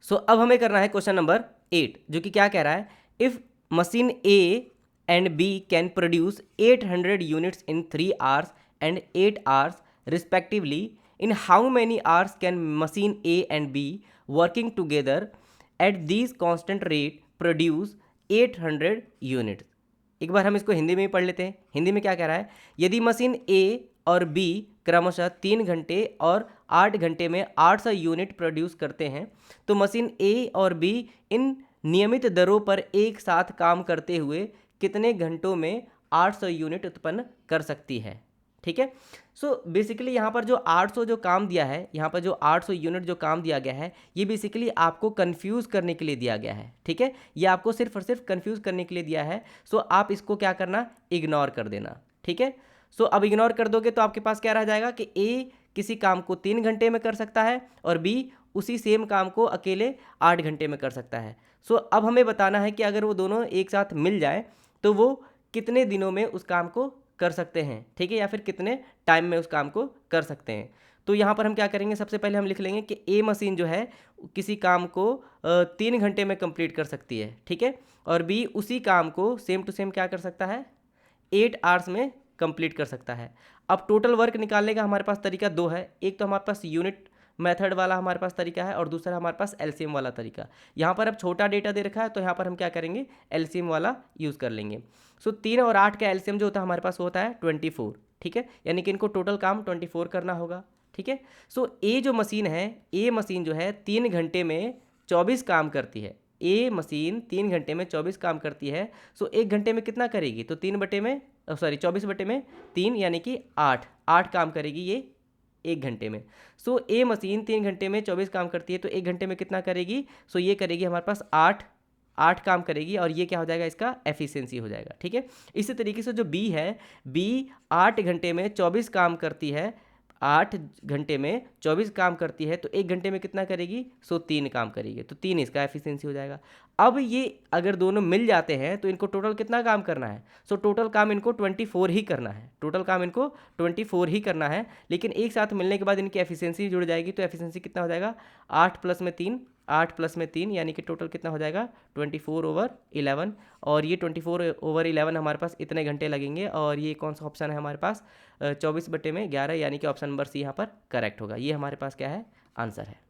सो अब हमें करना है क्वेश्चन नंबर 8, जो कि क्या कह रहा है, if machine A and B can produce 800 units in 3 hours and 8 hours respectively, in how many hours can machine A and B working together at this constant rate produce 800 units. एक बार हम इसको हिंदी में ही पढ़ लेते हैं। हिंदी में क्या कह रहा है, यदि मशीन ए और बी क्रमशः 3 घंटे और 8 घंटे में 800 यूनिट प्रोड्यूस करते हैं, तो मशीन ए और बी इन नियमित दरों पर एक साथ काम करते हुए कितने घंटों में 800 यूनिट उत्पन्न कर सकती है। ठीक है। सो बेसिकली यहाँ पर जो 800 जो काम दिया है, यहाँ पर जो 800 यूनिट जो काम दिया गया है, ये बेसिकली आपको कंफ्यूज करने के लिए दिया गया है। ठीक है, ये आपको सिर्फ और सिर्फ कंफ्यूज करने के लिए दिया है। सो आप इसको क्या करना, इग्नोर कर देना। ठीक है। सो अब इग्नोर कर दोगे तो आपके पास क्या रह जाएगा कि ए किसी काम को 3 घंटे में कर सकता है और बी उसी सेम काम को अकेले 8 घंटे में कर सकता है। सो अब हमें बताना है कि अगर वो दोनों एक साथ मिल जाए तो वो कितने दिनों में उस काम को कर सकते हैं। ठीक है, या फिर कितने टाइम में उस काम को कर सकते हैं। तो यहाँ पर हम क्या करेंगे, सबसे पहले हम लिख लेंगे कि ए मशीन जो है किसी काम को 3 घंटे में कंप्लीट कर सकती है। ठीक है, और बी उसी काम को सेम टू सेम क्या कर सकता है, 8 आवर्स में कंप्लीट कर सकता है। अब टोटल वर्क निकालने का हमारे पास तरीका 2 है। एक तो हमारे पास यूनिट मेथड वाला हमारे पास तरीका है और दूसरा हमारे पास एलसीएम वाला तरीका। यहाँ पर अब छोटा डेटा दे रखा है तो यहाँ पर हम क्या करेंगे, एलसीएम वाला यूज़ कर लेंगे। सो 3 और 8 का एलसीएम जो होता है हमारे पास होता है 24। ठीक है, यानी कि इनको टोटल काम 24 करना होगा। ठीक है। सो ए जो मशीन है, ए मशीन जो है 3 घंटे में 24 काम करती है। ए मशीन 3 घंटे में 24 काम करती है। सो 1 घंटे में कितना करेगी, तो 24 बटे में 3 यानी कि 8 काम करेगी ये 1 घंटे में। सो ए मशीन 3 घंटे में 24 काम करती है तो 1 घंटे में कितना करेगी, सो ये करेगी हमारे पास 8 काम करेगी और ये क्या हो जाएगा, इसका एफिशिएंसी हो जाएगा। ठीक है। इसी तरीके से जो बी है, बी 8 घंटे में 24 काम करती है, 8 घंटे में 24 काम करती है तो 1 घंटे में कितना करेगी, सो 3 काम करेगी, तो 3 इसका एफिशिएंसी हो जाएगा। अब ये अगर दोनों मिल जाते हैं तो इनको टोटल कितना काम करना है, सो टोटल काम इनको 24 ही करना है। टोटल काम इनको 24 ही करना है, लेकिन एक साथ मिलने के बाद इनकी एफिशिएंसी जुड़ जाएगी। तो एफिशिएंसी कितना हो जाएगा, 8 प्लस में 3 यानी कि टोटल कितना हो जाएगा 24/11। और ये 24/11 हमारे पास इतने घंटे लगेंगे। और ये कौन सा ऑप्शन है हमारे पास, 24/11 यानी कि ऑप्शन नंबर सी यहाँ पर करेक्ट होगा। ये हमारे पास क्या है, आंसर है।